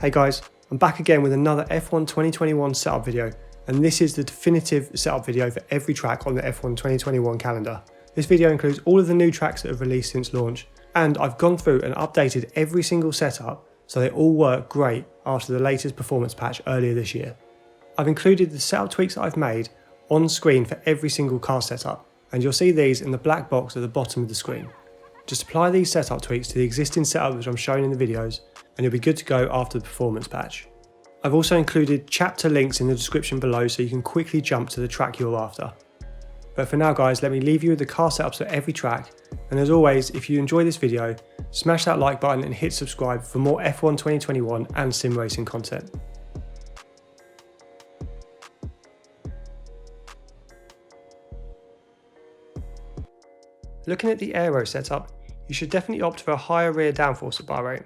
Hey guys, I'm back again with another F1 2021 setup video, and this is the definitive setup video for every track on the F1 2021 calendar. This video includes all of the new tracks that have released since launch, and I've gone through and updated every single setup so they all work great after the latest performance patch earlier this year. I've included the setup tweaks that I've made on screen for every single car setup, and you'll see these in the black box at the bottom of the screen. Just apply these setup tweaks to the existing setup which I'm showing in the videos, and you'll be good to go after the performance patch. I've also included chapter links in the description below so you can quickly jump to the track you're after. But for now guys, let me leave you with the car setups for every track, and as always, if you enjoy this video, smash that like button and hit subscribe for more F1 2021 and sim racing content. Looking at the aero setup, you should definitely opt for a higher rear downforce at Bahrain.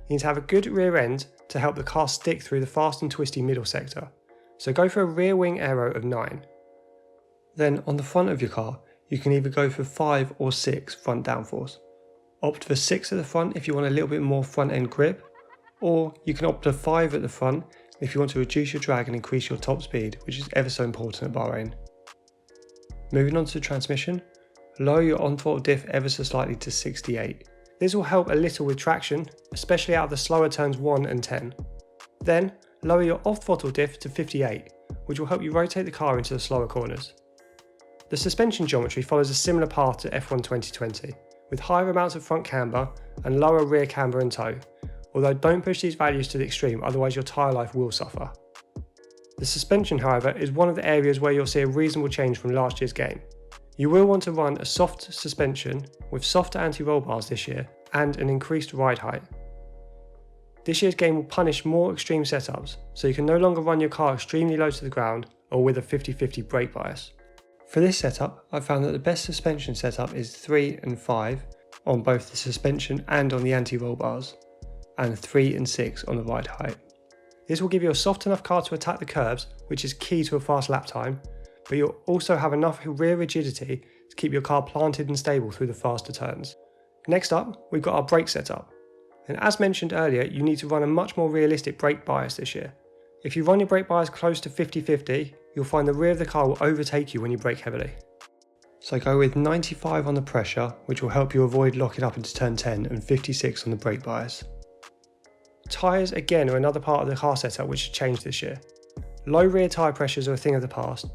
You need to have a good rear end to help the car stick through the fast and twisty middle sector, so go for a rear wing aero of 9. Then on the front of your car, you can either go for 5 or 6 front downforce. Opt for 6 at the front if you want a little bit more front end grip, or you can opt for 5 at the front if you want to reduce your drag and increase your top speed, which is ever so important at Bahrain. Moving on to the transmission, lower your on-throttle diff ever so slightly to 68. This will help a little with traction, especially out of the slower turns 1 and 10. Then, lower your off-throttle diff to 58, which will help you rotate the car into the slower corners. The suspension geometry follows a similar path to F1 2020, with higher amounts of front camber and lower rear camber and toe, although don't push these values to the extreme, otherwise your tyre life will suffer. The suspension, however, is one of the areas where you'll see a reasonable change from last year's game. You will want to run a soft suspension with softer anti-roll bars this year and an increased ride height. This year's game will punish more extreme setups, so you can no longer run your car extremely low to the ground or with a 50-50 brake bias. For this setup, I found that the best suspension setup is 3 and 5 on both the suspension and on the anti-roll bars, and 3 and 6 on the ride height. This will give you a soft enough car to attack the curbs, which is key to a fast lap time, but you'll also have enough rear rigidity to keep your car planted and stable through the faster turns. Next up, we've got our brake setup. And as mentioned earlier, you need to run a much more realistic brake bias this year. If you run your brake bias close to 50-50, you'll find the rear of the car will overtake you when you brake heavily. So go with 95 on the pressure, which will help you avoid locking up into turn 10, and 56 on the brake bias. Tyres again are another part of the car setup which has changed this year. Low rear tyre pressures are a thing of the past,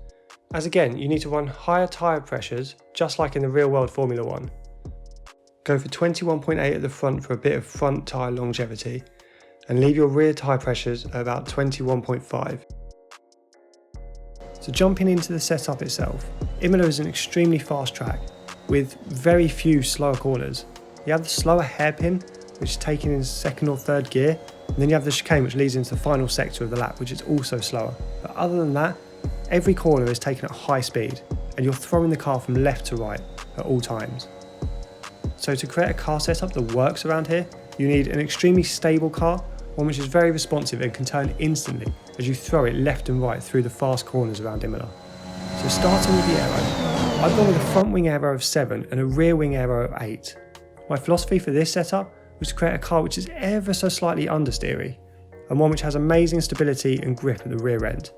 as again, you need to run higher tyre pressures, just like in the real world Formula 1. Go for 21.8 at the front for a bit of front tyre longevity, and leave your rear tyre pressures at about 21.5. So jumping into the setup itself, Imola is an extremely fast track, with very few slower corners. You have the slower hairpin, which is taken in second or third gear, and then you have the chicane which leads into the final sector of the lap, which is also slower. But other than that, every corner is taken at high speed, and you're throwing the car from left to right at all times. So to create a car setup that works around here, you need an extremely stable car, one which is very responsive and can turn instantly as you throw it left and right through the fast corners around Imola. So starting with the aero, I've gone with a front wing aero of 7 and a rear wing aero of 8. My philosophy for this setup was to create a car which is ever so slightly understeery, and one which has amazing stability and grip at the rear end.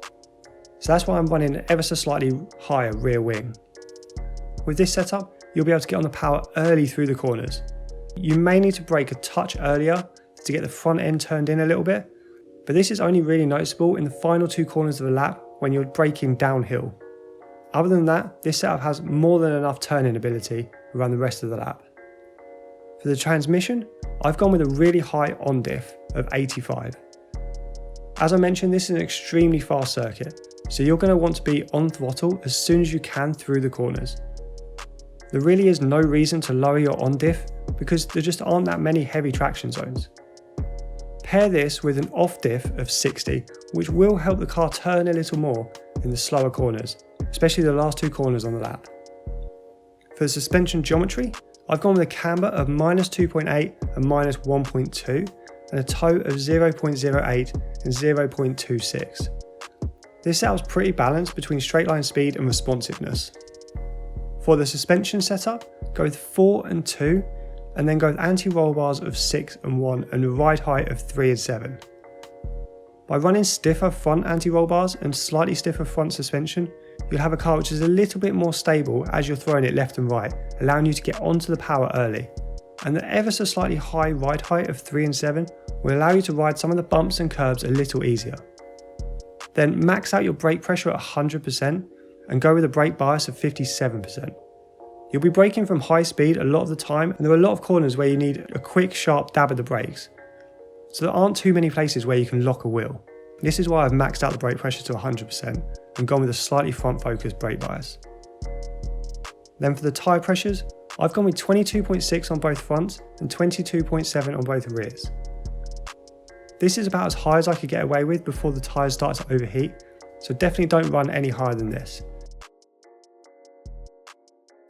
So that's why I'm running an ever so slightly higher rear wing. With this setup, you'll be able to get on the power early through the corners. You may need to brake a touch earlier to get the front end turned in a little bit, but this is only really noticeable in the final 2 corners of the lap when you're braking downhill. Other than that, this setup has more than enough turning ability around the rest of the lap. For the transmission, I've gone with a really high on diff of 85. As I mentioned, this is an extremely fast circuit, so you're going to want to be on throttle as soon as you can through the corners. There really is no reason to lower your on diff because there just aren't that many heavy traction zones. Pair this with an off diff of 60, which will help the car turn a little more in the slower corners, especially the last 2 corners on the lap. For the suspension geometry, I've gone with a camber of -2.8 and -1.2 and a toe of 0.08 and 0.26. This setup's pretty balanced between straight line speed and responsiveness. For the suspension setup, go with 4 and 2, and then go with anti-roll bars of 6 and 1 and a ride height of 3 and 7. By running stiffer front anti-roll bars and slightly stiffer front suspension, you'll have a car which is a little bit more stable as you're throwing it left and right, allowing you to get onto the power early. And the ever so slightly high ride height of 3 and 7 will allow you to ride some of the bumps and curbs a little easier. Then max out your brake pressure at 100% and go with a brake bias of 57%. You'll be braking from high speed a lot of the time, and there are a lot of corners where you need a quick sharp dab of the brakes. So there aren't too many places where you can lock a wheel. This is why I've maxed out the brake pressure to 100% and gone with a slightly front focused brake bias. Then for the tyre pressures, I've gone with 22.6 on both fronts and 22.7 on both rears. This is about as high as I could get away with before the tyres start to overheat, so definitely don't run any higher than this.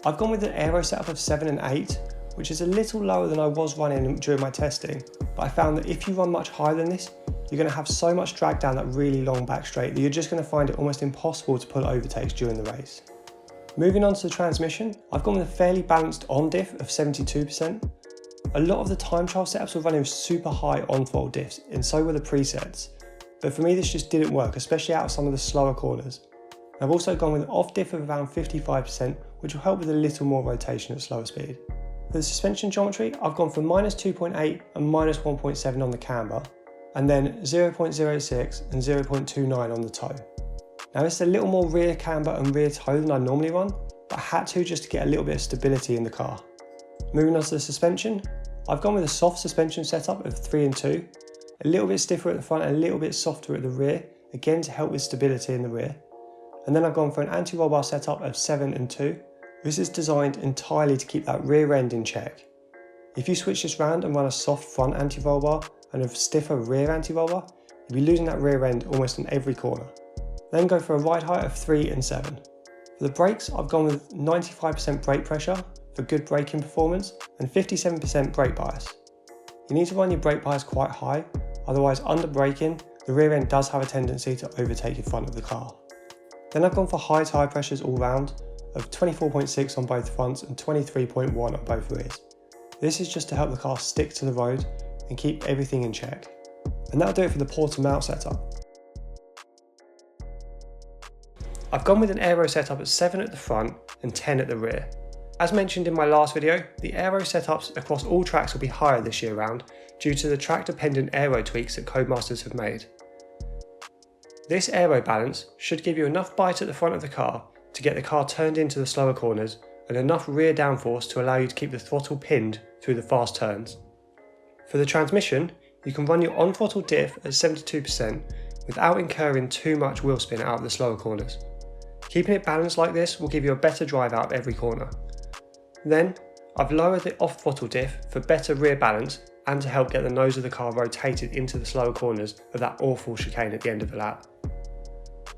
I've gone with an aero setup of 7 and 8, which is a little lower than I was running during my testing, but I found that if you run much higher than this, you're going to have so much drag down that really long back straight that you're just going to find it almost impossible to pull overtakes during the race. Moving on to the transmission, I've gone with a fairly balanced on diff of 72%. A lot of the time trial setups were running with super high on-throttle diffs, and so were the presets. But for me this just didn't work, especially out of some of the slower corners. I've also gone with an off diff of around 55%, which will help with a little more rotation at slower speed. For the suspension geometry, I've gone from -2.8 and -1.7 on the camber, and then 0.06 and 0.29 on the toe. Now this is a little more rear camber and rear toe than I normally run, but I had to just to get a little bit of stability in the car. Moving on to the suspension, I've gone with a soft suspension setup of 3 and 2, a little bit stiffer at the front and a little bit softer at the rear, again to help with stability in the rear. And then I've gone for an anti-roll bar setup of 7 and 2. This is designed entirely to keep that rear end in check. If you switch this round and run a soft front anti-roll bar and a stiffer rear anti-roll bar, you'll be losing that rear end almost in every corner. Then go for a ride height of 3 and 7. For the brakes, I've gone with 95% brake pressure for good braking performance and 57% brake bias. You need to run your brake bias quite high, otherwise under braking, the rear end does have a tendency to overtake in front of the car. Then I've gone for high tyre pressures all round of 24.6 on both fronts and 23.1 on both rears. This is just to help the car stick to the road and keep everything in check. And that'll do it for the Portimao setup. I've gone with an aero setup at 7 at the front and 10 at the rear. As mentioned in my last video, the aero setups across all tracks will be higher this year round due to the track dependent aero tweaks that Codemasters have made. This aero balance should give you enough bite at the front of the car to get the car turned into the slower corners and enough rear downforce to allow you to keep the throttle pinned through the fast turns. For the transmission, you can run your on-throttle diff at 72% without incurring too much wheel spin out of the slower corners. Keeping it balanced like this will give you a better drive out of every corner. Then, I've lowered the off-throttle diff for better rear balance and to help get the nose of the car rotated into the slower corners of that awful chicane at the end of the lap.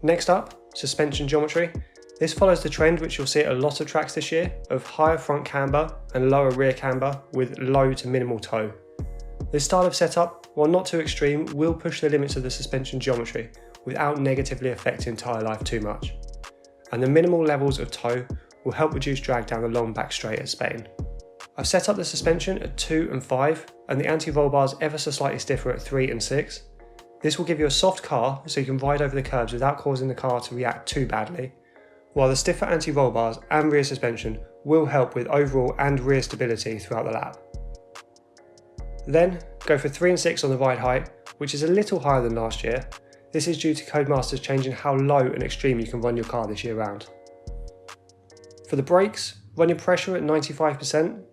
Next up, suspension geometry. This follows the trend which you'll see at a lot of tracks this year of higher front camber and lower rear camber with low to minimal toe. This style of setup, while not too extreme, will push the limits of the suspension geometry without negatively affecting tyre life too much. And the minimal levels of toe will help reduce drag down the long back straight at Spain. I've set up the suspension at 2 and 5 and the anti-roll bars ever so slightly stiffer at 3 and 6. This will give you a soft car so you can ride over the curbs without causing the car to react too badly, while the stiffer anti-roll bars and rear suspension will help with overall and rear stability throughout the lap. Then go for 3 and 6 on the ride height, which is a little higher than last year. This is due to Codemasters changing how low and extreme you can run your car this year round. For the brakes, run your pressure at 95%.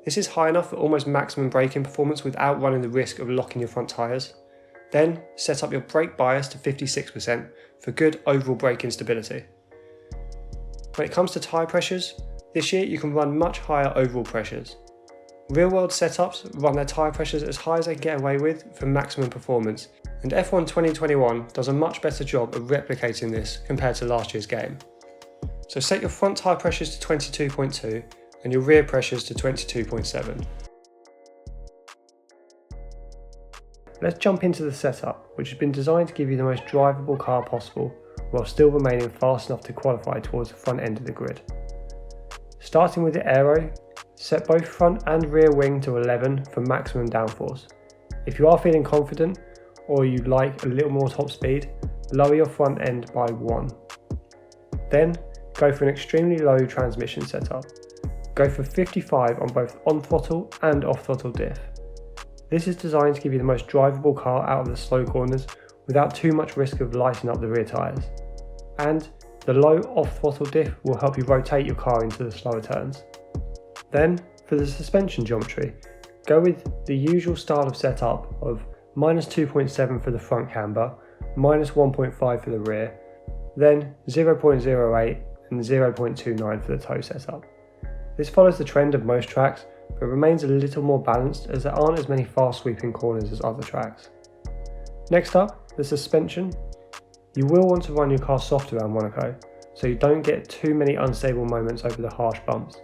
This is high enough for almost maximum braking performance without running the risk of locking your front tyres. Then set up your brake bias to 56% for good overall braking stability. When it comes to tyre pressures, this year you can run much higher overall pressures. Real world setups run their tyre pressures as high as they can get away with for maximum performance, and F1 2021 does a much better job of replicating this compared to last year's game. So set your front tyre pressures to 22.2 and your rear pressures to 22.7. Let's jump into the setup, which has been designed to give you the most drivable car possible while still remaining fast enough to qualify towards the front end of the grid. Starting with the aero, set both front and rear wing to 11 for maximum downforce. If you are feeling confident, or you like a little more top speed, lower your front end by 1. Then go for an extremely low transmission setup. Go for 55 on both on throttle and off throttle diff. This is designed to give you the most drivable car out of the slow corners without too much risk of lighting up the rear tyres. And the low off throttle diff will help you rotate your car into the slower turns. Then for the suspension geometry, go with the usual style of setup of -2.7 for the front camber, -1.5 for the rear, then 0.08 and 0.29 for the toe setup. This follows the trend of most tracks, but remains a little more balanced as there aren't as many fast sweeping corners as other tracks. Next up, the suspension. You will want to run your car soft around Monaco, so you don't get too many unstable moments over the harsh bumps.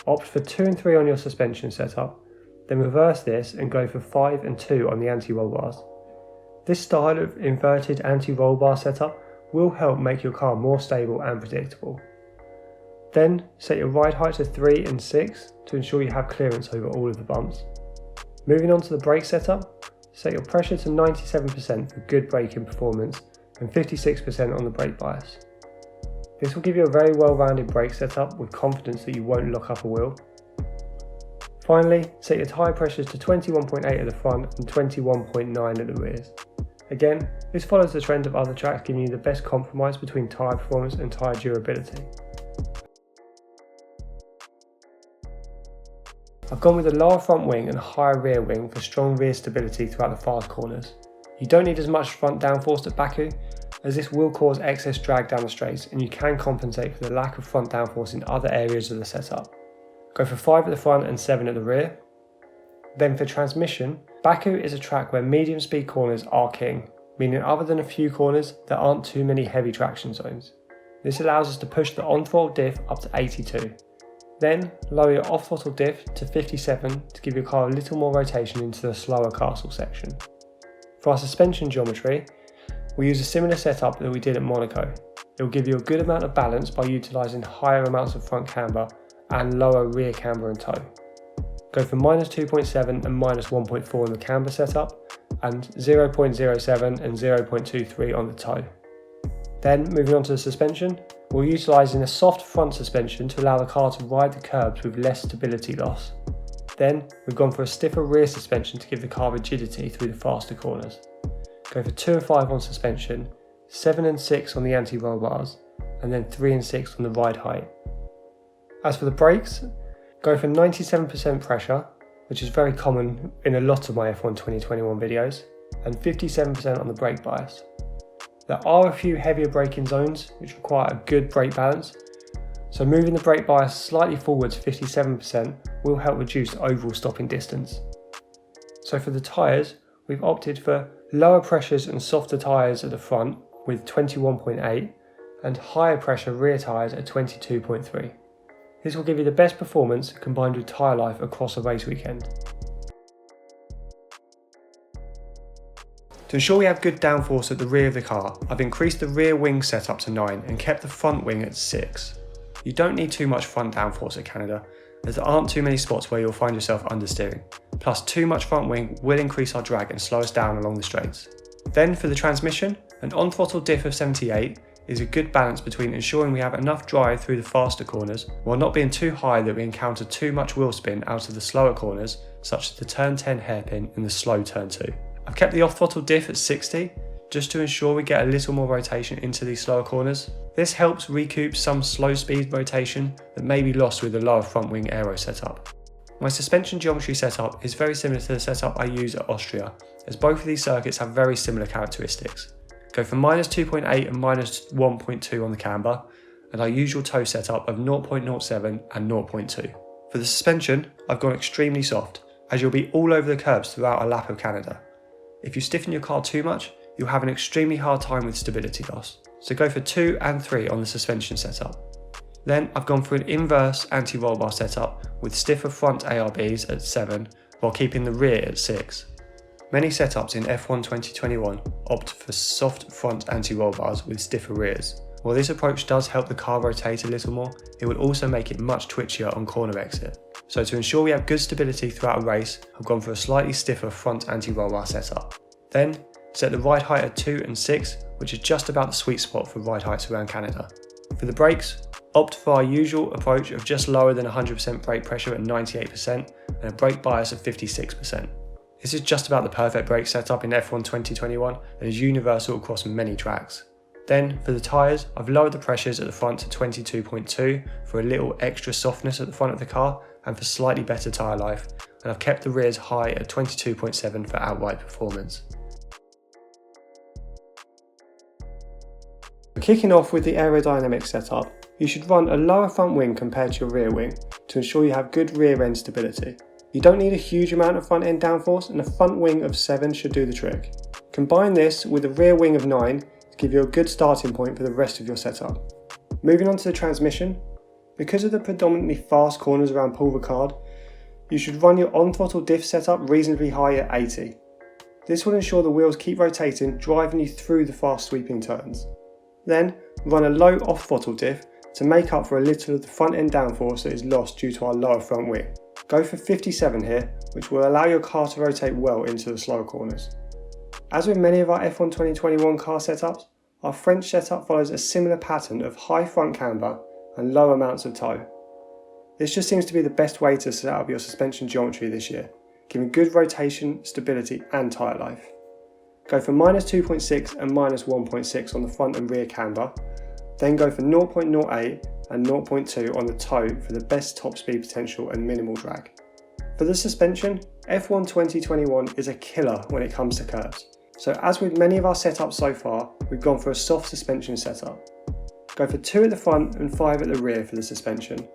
Opt for 2 and 3 on your suspension setup, then reverse this and go for 5 and 2 on the anti-roll bars. This style of inverted anti-roll bar setup will help make your car more stable and predictable. Then set your ride height to 3 and 6 to ensure you have clearance over all of the bumps. Moving on to the brake setup, set your pressure to 97% for good braking performance and 56% on the brake bias. This will give you a very well-rounded brake setup with confidence that you won't lock up a wheel. Finally, set your tyre pressures to 21.8 at the front and 21.9 at the rears. Again, this follows the trend of other tracks, giving you the best compromise between tyre performance and tyre durability. I've gone with a lower front wing and a higher rear wing for strong rear stability throughout the fast corners. You don't need as much front downforce at Baku, as this will cause excess drag down the straights and you can compensate for the lack of front downforce in other areas of the setup. Go for 5 at the front and 7 at the rear. Then for transmission, Baku is a track where medium speed corners are king, meaning other than a few corners, there aren't too many heavy traction zones. This allows us to push the on-throttle diff up to 82. Then lower your off-throttle diff to 57 to give your car a little more rotation into the slower castle section. For our suspension geometry, we use a similar setup that we did at Monaco. It will give you a good amount of balance by utilising higher amounts of front camber and lower rear camber and toe. Go for -2.7 and -1.4 on the camber setup and 0.07 and 0.23 on the toe. Then moving on to the suspension, we're utilising a soft front suspension to allow the car to ride the curbs with less stability loss. Then we've gone for a stiffer rear suspension to give the car rigidity through the faster corners. Go for 2 and 5 on suspension, 7 and 6 on the anti-roll bars, and then 3 and 6 on the ride height. As for the brakes, go for 97% pressure, which is very common in a lot of my F1 2021 videos, and 57% on the brake bias. There are a few heavier braking zones which require a good brake balance, so moving the brake bias slightly forwards 57% will help reduce the overall stopping distance. So for the tyres, we've opted for lower pressures and softer tyres at the front with 21.8 and higher pressure rear tyres at 22.3. This will give you the best performance combined with tyre life across a race weekend. To ensure we have good downforce at the rear of the car, I've increased the rear wing setup to 9 and kept the front wing at 6. You don't need too much front downforce at Canada, as there aren't too many spots where you'll find yourself understeering. Plus, too much front wing will increase our drag and slow us down along the straights. Then for the transmission, an on-throttle diff of 78 is a good balance between ensuring we have enough drive through the faster corners while not being too high that we encounter too much wheel spin out of the slower corners, such as the turn 10 hairpin and the slow turn 2. I've kept the off-throttle diff at 60 just to ensure we get a little more rotation into these slower corners. This helps recoup some slow speed rotation that may be lost with the lower front wing aero setup. My suspension geometry setup is very similar to the setup I use at Austria, as both of these circuits have very similar characteristics. Go for -2.8 and -1.2 on the camber, and our usual toe setup of 0.07 and 0.2. For the suspension, I've gone extremely soft, as you'll be all over the curbs throughout a lap of Canada. If you stiffen your car too much, you'll have an extremely hard time with stability loss. So go for 2 and 3 on the suspension setup. Then I've gone for an inverse anti-roll bar setup with stiffer front ARBs at 7 while keeping the rear at 6. Many setups in F1 2021 opt for soft front anti-roll bars with stiffer rears. While this approach does help the car rotate a little more, it will also make it much twitchier on corner exit. So to ensure we have good stability throughout a race, I've gone for a slightly stiffer front anti-roll bar setup. Then Set the ride height at 2 and 6, which is just about the sweet spot for ride heights around Canada. For the brakes, opt for our usual approach of just lower than 100% brake pressure at 98% and a brake bias of 56%. This is just about the perfect brake setup in F1 2021 and is universal across many tracks. Then, for the tyres, I've lowered the pressures at the front to 22.2 for a little extra softness at the front of the car and for slightly better tyre life, and I've kept the rears high at 22.7 for outright performance. Kicking off with the aerodynamic setup, you should run a lower front wing compared to your rear wing to ensure you have good rear end stability. You don't need a huge amount of front end downforce, and a front wing of 7 should do the trick. Combine this with a rear wing of 9 to give you a good starting point for the rest of your setup. Moving on to the transmission, because of the predominantly fast corners around Paul Ricard, you should run your on-throttle diff setup reasonably high at 80. This will ensure the wheels keep rotating, driving you through the fast sweeping turns. Then, run a low off-throttle diff to make up for a little of the front end downforce that is lost due to our lower front wing. Go for 57 here, which will allow your car to rotate well into the slower corners. As with many of our F1 2021 car setups, our French setup follows a similar pattern of high front camber and low amounts of toe. This just seems to be the best way to set up your suspension geometry this year, giving good rotation, stability and tyre life. Go for -2.6 and -1.6 on the front and rear camber, then go for 0.08 and 0.2 on the toe for the best top speed potential and minimal drag. For the suspension, F1 2021 is a killer when it comes to curbs. So as with many of our setups so far, we've gone for a soft suspension setup. Go for 2 at the front and 5 at the rear for the suspension.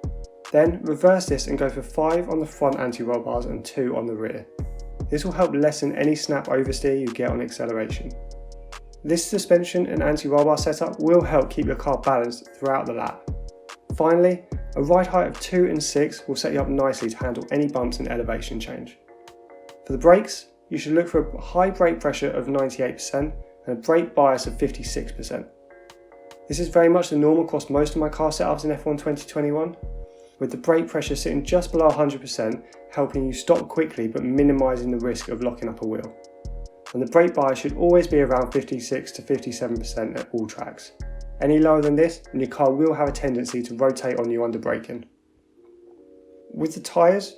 Then reverse this and go for 5 on the front anti-roll bars and 2 on the rear. This will help lessen any snap oversteer you get on acceleration. This suspension and anti-roll bar setup will help keep your car balanced throughout the lap. Finally, a ride height of 2 and 6 will set you up nicely to handle any bumps and elevation change. For the brakes, you should look for a high brake pressure of 98% and a brake bias of 56%. This is very much the norm across most of my car setups in F1 2021, with the brake pressure sitting just below 100%, helping you stop quickly but minimising the risk of locking up a wheel. And the brake bias should always be around 56 to 57% at all tracks. Any lower than this, and your car will have a tendency to rotate on you under braking. With the tyres,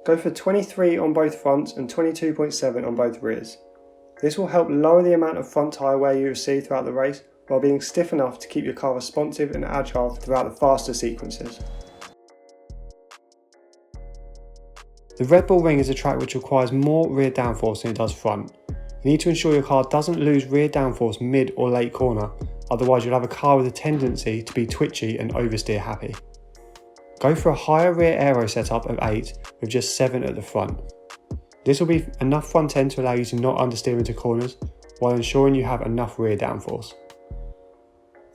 go for 23 on both fronts and 22.7 on both rears. This will help lower the amount of front tyre wear you receive throughout the race, while being stiff enough to keep your car responsive and agile throughout the faster sequences. The Red Bull Ring is a track which requires more rear downforce than it does front. You need to ensure your car doesn't lose rear downforce mid or late corner, otherwise you'll have a car with a tendency to be twitchy and oversteer happy. Go for a higher rear aero setup of 8 with just 7 at the front. This will be enough front end to allow you to not understeer into corners, while ensuring you have enough rear downforce.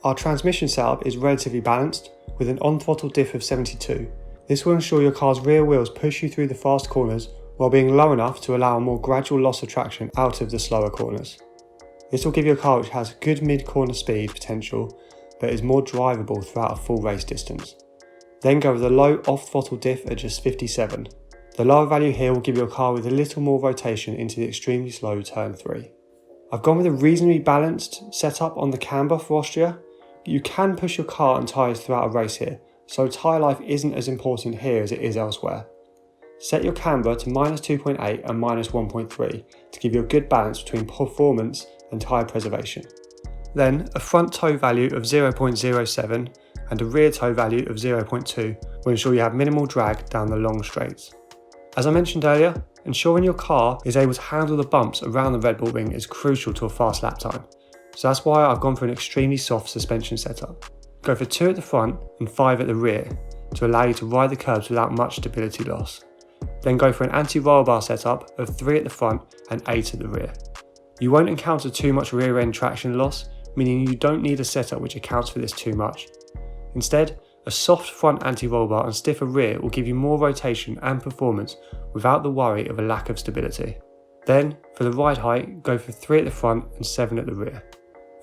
Our transmission setup is relatively balanced, with an on-throttle diff of 72. This will ensure your car's rear wheels push you through the fast corners while being low enough to allow a more gradual loss of traction out of the slower corners. This will give you a car which has good mid-corner speed potential but is more drivable throughout a full race distance. Then go with a low off-throttle diff at just 57. The lower value here will give you a car with a little more rotation into the extremely slow turn 3. I've gone with a reasonably balanced setup on the camber for Austria. You can push your car and tyres throughout a race here, so tyre life isn't as important here as it is elsewhere. Set your camber to -2.8 and -1.3 to give you a good balance between performance and tyre preservation. Then a front toe value of 0.07 and a rear toe value of 0.2 will ensure you have minimal drag down the long straights. As I mentioned earlier, ensuring your car is able to handle the bumps around the Red Bull Ring is crucial to a fast lap time, so that's why I've gone for an extremely soft suspension setup. Go for 2 at the front and 5 at the rear to allow you to ride the curbs without much stability loss. Then go for an anti-roll bar setup of 3 at the front and 8 at the rear. You won't encounter too much rear end traction loss, meaning you don't need a setup which accounts for this too much. Instead, a soft front anti-roll bar and stiffer rear will give you more rotation and performance without the worry of a lack of stability. Then, for the ride height, go for 3 at the front and 7 at the rear.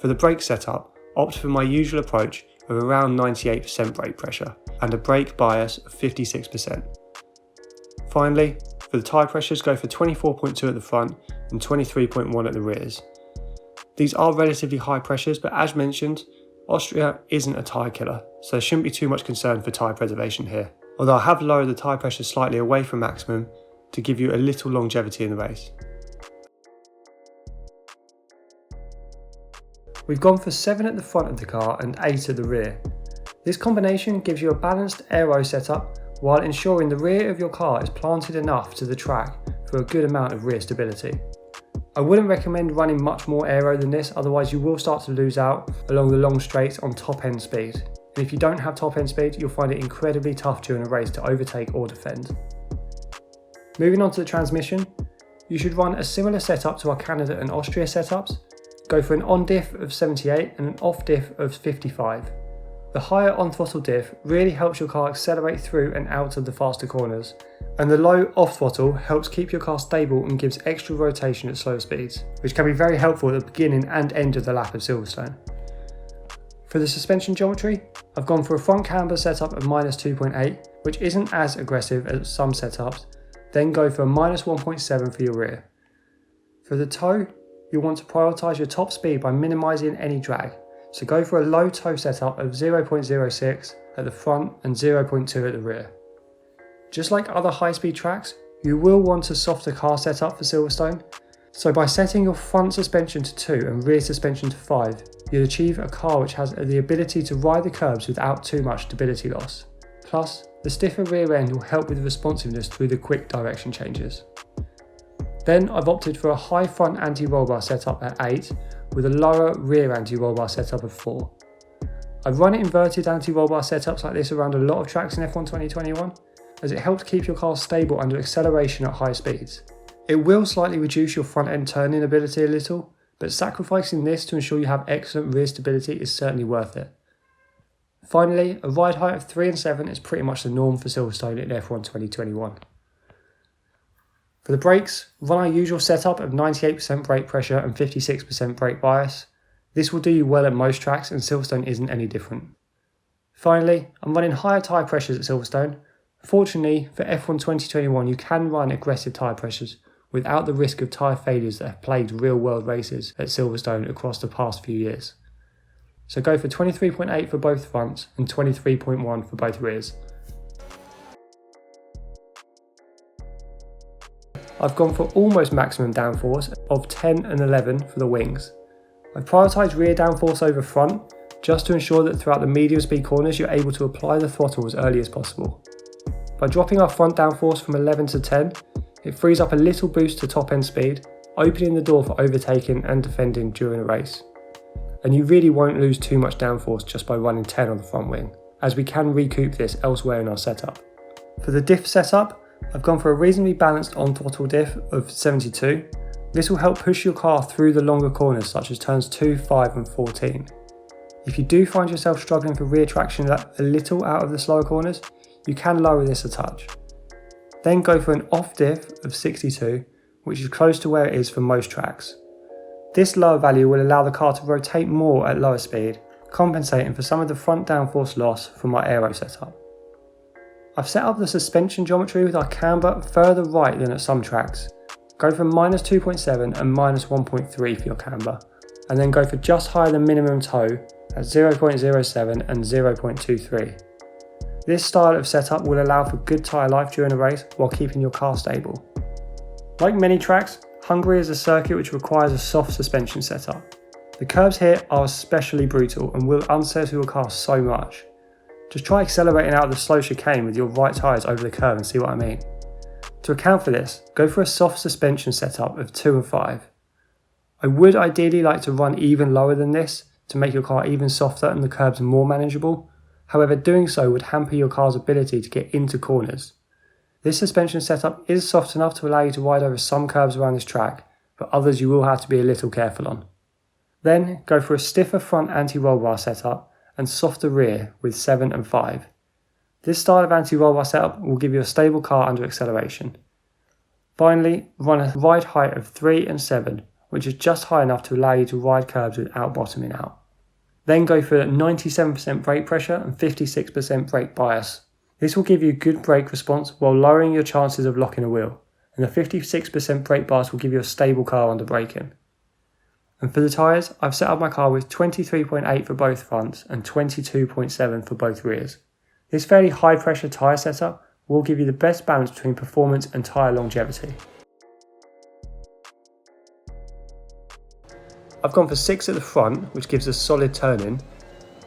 For the brake setup, opt for my usual approach of around 98% brake pressure and a brake bias of 56%. Finally, for the tyre pressures, go for 24.2 at the front and 23.1 at the rears. These are relatively high pressures, but as mentioned, Austria isn't a tyre killer, so there shouldn't be too much concern for tyre preservation here. Although I have lowered the tyre pressure slightly away from maximum to give you a little longevity in the race. We've gone for 7 at the front of the car and 8 at the rear. This combination gives you a balanced aero setup while ensuring the rear of your car is planted enough to the track for a good amount of rear stability. I wouldn't recommend running much more aero than this, otherwise you will start to lose out along the long straights on top end speed. And if you don't have top end speed, you'll find it incredibly tough during a race to overtake or defend. Moving on to the transmission, you should run a similar setup to our Canada and Austria setups. Go for an on diff of 78 and an off diff of 55. The higher on throttle diff really helps your car accelerate through and out of the faster corners, and the low off throttle helps keep your car stable and gives extra rotation at slower speeds, which can be very helpful at the beginning and end of the lap of Silverstone. For the suspension geometry, I've gone for a front camber setup of -2.8, which isn't as aggressive as some setups, then go for a -1.7 for your rear. For the toe, you'll want to prioritise your top speed by minimising any drag, so go for a low toe setup of 0.06 at the front and 0.2 at the rear. Just like other high-speed tracks, you will want a softer car setup for Silverstone, so by setting your front suspension to 2 and rear suspension to 5, you'll achieve a car which has the ability to ride the curbs without too much stability loss. Plus, the stiffer rear end will help with responsiveness through the quick direction changes. Then I've opted for a high front anti-roll bar setup at 8 with a lower rear anti-roll bar setup of 4. I've run inverted anti-roll bar setups like this around a lot of tracks in F1 2021 as it helps keep your car stable under acceleration at high speeds. It will slightly reduce your front end turning ability a little, but sacrificing this to ensure you have excellent rear stability is certainly worth it. Finally, a ride height of 3 and 7 is pretty much the norm for Silverstone in F1 2021. For the brakes, run our usual setup of 98% brake pressure and 56% brake bias. This will do you well at most tracks and Silverstone isn't any different. Finally, I'm running higher tyre pressures at Silverstone. Fortunately, for F1 2021 you can run aggressive tyre pressures without the risk of tyre failures that have plagued real world races at Silverstone across the past few years. So go for 23.8 for both fronts and 23.1 for both rears. I've gone for almost maximum downforce of 10 and 11 for the wings. I've prioritised rear downforce over front, just to ensure that throughout the medium speed corners you're able to apply the throttle as early as possible. By dropping our front downforce from 11 to 10, it frees up a little boost to top end speed, opening the door for overtaking and defending during a race. And you really won't lose too much downforce just by running 10 on the front wing, as we can recoup this elsewhere in our setup. For the diff setup, I've gone for a reasonably balanced on-throttle diff of 72. This will help push your car through the longer corners such as turns 2, 5 and 14. If you do find yourself struggling for rear traction a little out of the slower corners, you can lower this a touch. Then go for an off diff of 62, which is close to where it is for most tracks. This lower value will allow the car to rotate more at lower speed, compensating for some of the front downforce loss from our aero setup. I've set up the suspension geometry with our camber further right than at some tracks. Go for -2.7 and -1.3 for your camber, and then go for just higher than minimum toe at 0.07 and 0.23. This style of setup will allow for good tyre life during a race while keeping your car stable. Like many tracks, Hungary is a circuit which requires a soft suspension setup. The curbs here are especially brutal and will unsettle your car so much. Just try accelerating out of the slow chicane with your right tyres over the curve and see what I mean. To account for this, go for a soft suspension setup of 2 and 5. I would ideally like to run even lower than this to make your car even softer and the curbs more manageable. However, doing so would hamper your car's ability to get into corners. This suspension setup is soft enough to allow you to ride over some curbs around this track, but others you will have to be a little careful on. Then go for a stiffer front anti-roll bar setup and softer rear with 7 and 5. This style of anti-roll bar setup will give you a stable car under acceleration. Finally, run a ride height of 3 and 7, which is just high enough to allow you to ride curbs without bottoming out. Then go for 97% brake pressure and 56% brake bias. This will give you good brake response while lowering your chances of locking a wheel, and the 56% brake bias will give you a stable car under braking. And for the tyres, I've set up my car with 23.8 for both fronts and 22.7 for both rears. This fairly high pressure tyre setup will give you the best balance between performance and tyre longevity. I've gone for 6 at the front, which gives us solid turning,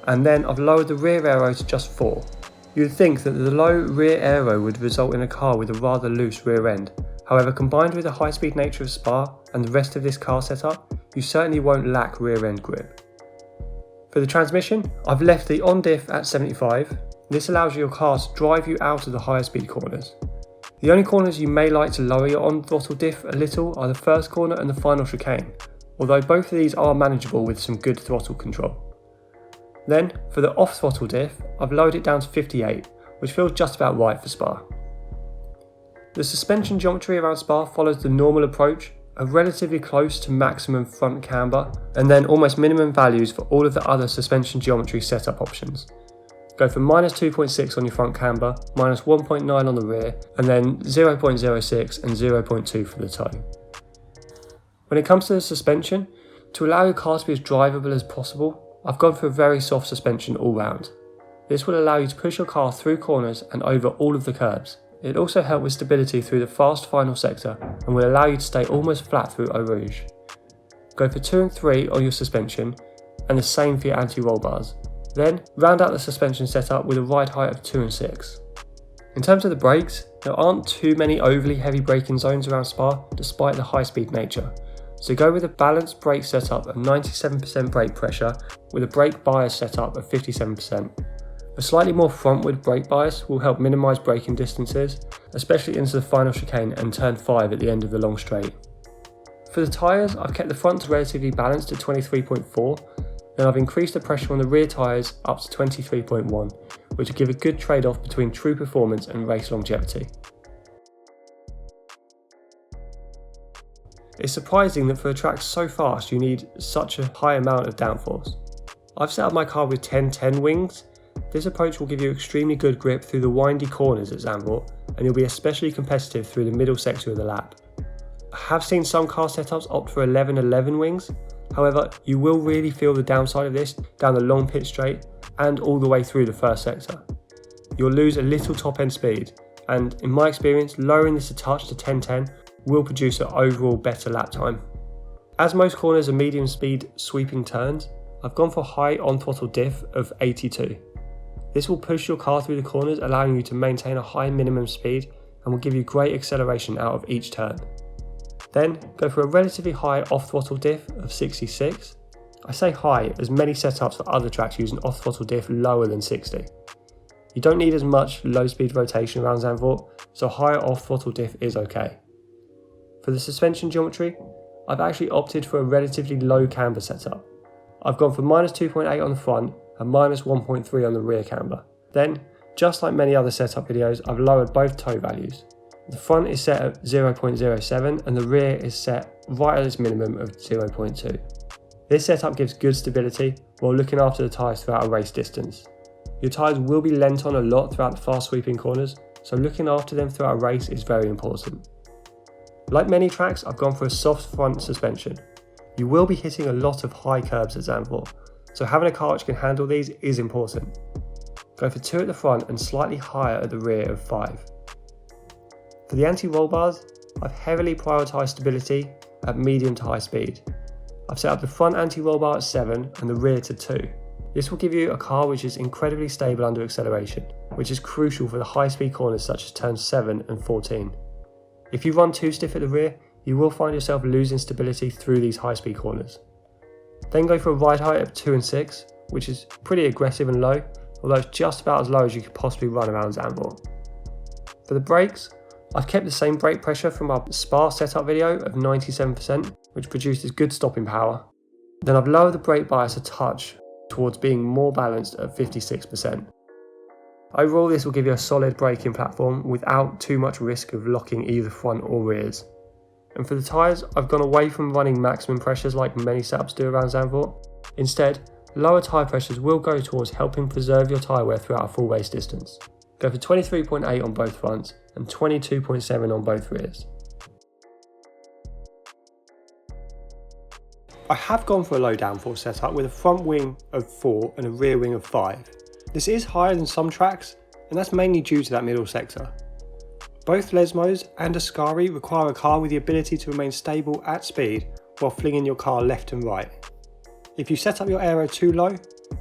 and then I've lowered the rear aero to just 4. You'd think that the low rear aero would result in a car with a rather loose rear end. However, combined with the high-speed nature of Spa and the rest of this car setup, you certainly won't lack rear end grip. For the transmission, I've left the on-diff at 75. This allows your car to drive you out of the higher speed corners. The only corners you may like to lower your on-throttle diff a little are the first corner and the final chicane, although both of these are manageable with some good throttle control. Then, for the off-throttle diff, I've lowered it down to 58, which feels just about right for Spa. The suspension geometry around Spa follows the normal approach of relatively close to maximum front camber, and then almost minimum values for all of the other suspension geometry setup options. Go for -2.6 on your front camber, -1.9 on the rear, and then 0.06 and 0.2 for the toe. When it comes to the suspension, to allow your car to be as drivable as possible, I've gone for a very soft suspension all round. This will allow you to push your car through corners and over all of the curbs. It also helps with stability through the fast final sector and will allow you to stay almost flat through Eau Rouge. Go for 2 and 3 on your suspension, and the same for your anti-roll bars. Then, round out the suspension setup with a ride height of 2 and 6. In terms of the brakes, there aren't too many overly heavy braking zones around Spa despite the high speed nature. So go with a balanced brake setup of 97% brake pressure with a brake bias setup of 57%. A slightly more frontward brake bias will help minimise braking distances, especially into the final chicane and turn 5 at the end of the long straight. For the tyres, I've kept the fronts relatively balanced at 23.4, then I've increased the pressure on the rear tyres up to 23.1, which will give a good trade-off between true performance and race longevity. It's surprising that for a track so fast you need such a high amount of downforce. I've set up my car with 10-10 wings. This approach will give you extremely good grip through the windy corners at Zandvoort, and you'll be especially competitive through the middle sector of the lap. I have seen some car setups opt for 11-11 wings, however you will really feel the downside of this down the long pit straight and all the way through the first sector. You'll lose a little top end speed, and in my experience lowering this a touch to 10-10 will produce an overall better lap time. As most corners are medium speed sweeping turns, I've gone for high on throttle diff of 82. This will push your car through the corners, allowing you to maintain a high minimum speed and will give you great acceleration out of each turn. Then go for a relatively high off throttle diff of 66. I say high as many setups for other tracks use an off throttle diff lower than 60. You don't need as much low speed rotation around Zandvoort, so higher off throttle diff is okay. For the suspension geometry, I've actually opted for a relatively low camber setup. I've gone for -2.8 on the front and -1.3 on the rear camber. Then, just like many other setup videos, I've lowered both toe values. The front is set at 0.07 and the rear is set right at its minimum of 0.2. This setup gives good stability while looking after the tyres throughout a race distance. Your tyres will be lent on a lot throughout the fast sweeping corners, so looking after them throughout a race is very important. Like many tracks, I've gone for a soft front suspension. You will be hitting a lot of high curbs at Zandvoort, so having a car which can handle these is important. Go for 2 at the front and slightly higher at the rear of 5. For the anti-roll bars, I've heavily prioritised stability at medium to high speed. I've set up the front anti-roll bar at 7 and the rear to 2. This will give you a car which is incredibly stable under acceleration, which is crucial for the high speed corners such as turns 7 and 14. If you run too stiff at the rear, you will find yourself losing stability through these high speed corners. Then go for a ride height of 2 and 6, which is pretty aggressive and low, although it's just about as low as you could possibly run around Zandvoort. For the brakes, I've kept the same brake pressure from our Spa setup video of 97%, which produces good stopping power. Then I've lowered the brake bias a touch towards being more balanced at 56%. Overall, this will give you a solid braking platform without too much risk of locking either front or rears. And for the tyres, I've gone away from running maximum pressures like many setups do around Zandvoort. Instead, lower tyre pressures will go towards helping preserve your tyre wear throughout a full race distance. Go for 23.8 on both fronts and 22.7 on both rears. I have gone for a low downforce setup with a front wing of 4 and a rear wing of 5. This is higher than some tracks, and that's mainly due to that middle sector. Both Lesmos and Ascari require a car with the ability to remain stable at speed while flinging your car left and right. If you set up your aero too low,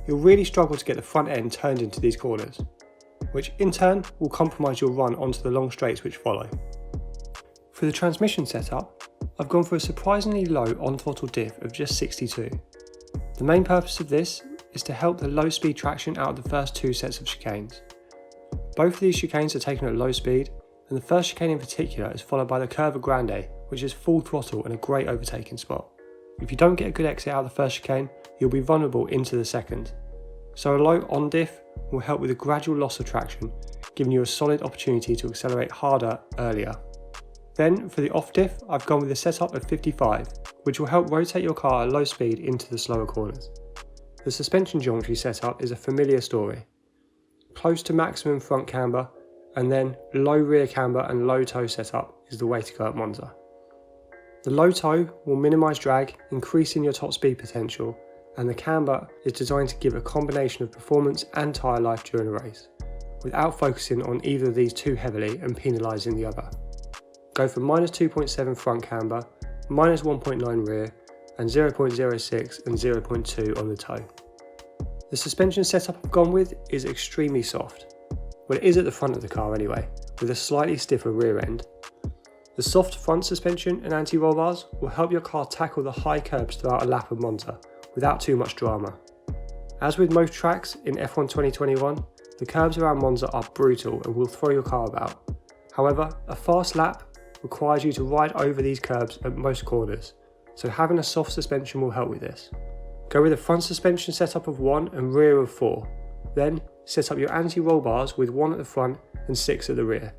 you'll really struggle to get the front end turned into these corners, which in turn will compromise your run onto the long straights which follow. For the transmission setup, I've gone for a surprisingly low on-throttle diff of just 62. The main purpose of this is to help the low speed traction out of the first 2 sets of chicanes. Both of these chicanes are taken at low speed, and the first chicane in particular is followed by the Curva Grande, which is full throttle and a great overtaking spot. If you don't get a good exit out of the first chicane, you'll be vulnerable into the second. So a low on diff will help with a gradual loss of traction, giving you a solid opportunity to accelerate harder earlier. Then for the off diff, I've gone with a setup of 55, which will help rotate your car at low speed into the slower corners. The suspension geometry setup is a familiar story. Close to maximum front camber, and then low rear camber and low toe setup is the way to go at Monza. The low toe will minimise drag, increasing your top speed potential, and the camber is designed to give a combination of performance and tyre life during a race, without focusing on either of these too heavily and penalising the other. Go for -2.7 front camber, -1.9 rear, and 0.06 and 0.2 on the toe. The suspension setup I've gone with is extremely soft. Well, it is at the front of the car anyway, with a slightly stiffer rear end. The soft front suspension and anti-roll bars will help your car tackle the high curbs throughout a lap of Monza, without too much drama. As with most tracks in F1 2021, the curbs around Monza are brutal and will throw your car about. However, a fast lap requires you to ride over these curbs at most corners, so having a soft suspension will help with this. Go with a front suspension setup of 1 and rear of 4. Then set up your anti-roll bars with 1 at the front and 6 at the rear.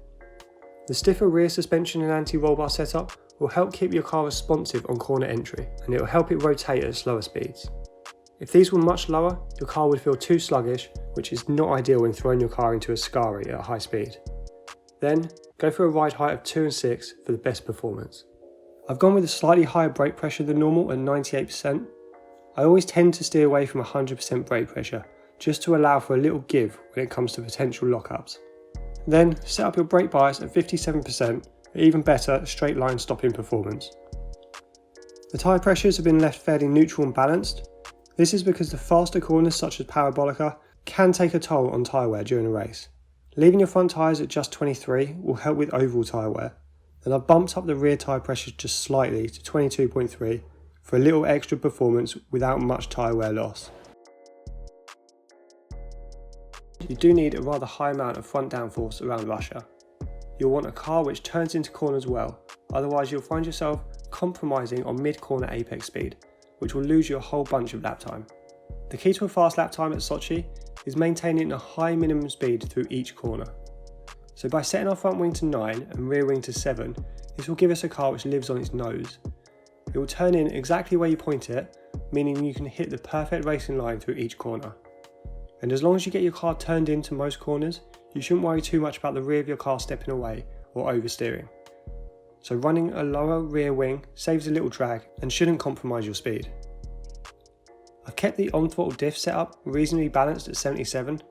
The stiffer rear suspension and anti-roll bar setup will help keep your car responsive on corner entry, and it will help it rotate at slower speeds. If these were much lower, your car would feel too sluggish, which is not ideal when throwing your car into a Ascari at high speed. Then, go for a ride height of 2 and 6 for the best performance. I've gone with a slightly higher brake pressure than normal at 98%. I always tend to steer away from 100% brake pressure, just to allow for a little give when it comes to potential lockups. Then, set up your brake bias at 57%, or even better, straight line stopping performance. The tyre pressures have been left fairly neutral and balanced. This is because the faster corners such as Parabolica can take a toll on tyre wear during a race. Leaving your front tyres at just 23 will help with overall tyre wear, and I've bumped up the rear tyre pressures just slightly to 22.3 for a little extra performance without much tyre wear loss. You do need a rather high amount of front downforce around Russia. You'll want a car which turns into corners well, otherwise you'll find yourself compromising on mid-corner apex speed, which will lose you a whole bunch of lap time. The key to a fast lap time at Sochi is maintaining a high minimum speed through each corner. So by setting our front wing to 9 and rear wing to 7, this will give us a car which lives on its nose. It will turn in exactly where you point it, meaning you can hit the perfect racing line through each corner. And as long as you get your car turned into most corners, you shouldn't worry too much about the rear of your car stepping away or oversteering. So running a lower rear wing saves a little drag and shouldn't compromise your speed. I've kept the on-throttle diff setup reasonably balanced at 77.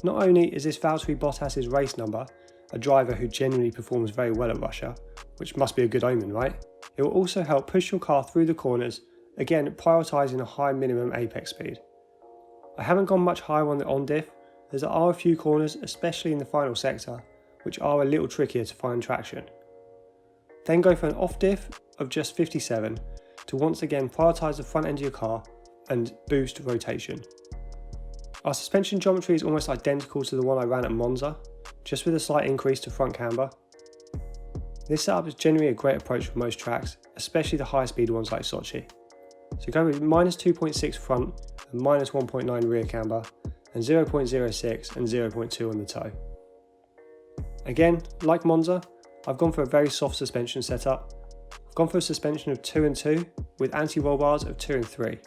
Not only is this Valtteri Bottas's race number, a driver who genuinely performs very well at Russia, which must be a good omen, right? It will also help push your car through the corners, again prioritising a high minimum apex speed. I haven't gone much higher on the on-diff, as there are a few corners, especially in the final sector, which are a little trickier to find traction. Then go for an off-diff of just 57 to once again prioritise the front end of your car and boost rotation. Our suspension geometry is almost identical to the one I ran at Monza, just with a slight increase to front camber. This setup is generally a great approach for most tracks, especially the high speed ones like Sochi. So go with -2.6 front and -1.9 rear camber and 0.06 and 0.2 on the toe. Again, like Monza, I've gone for a very soft suspension setup. I've gone for a suspension of 2 and 2 with anti-roll bars of 2 and 3.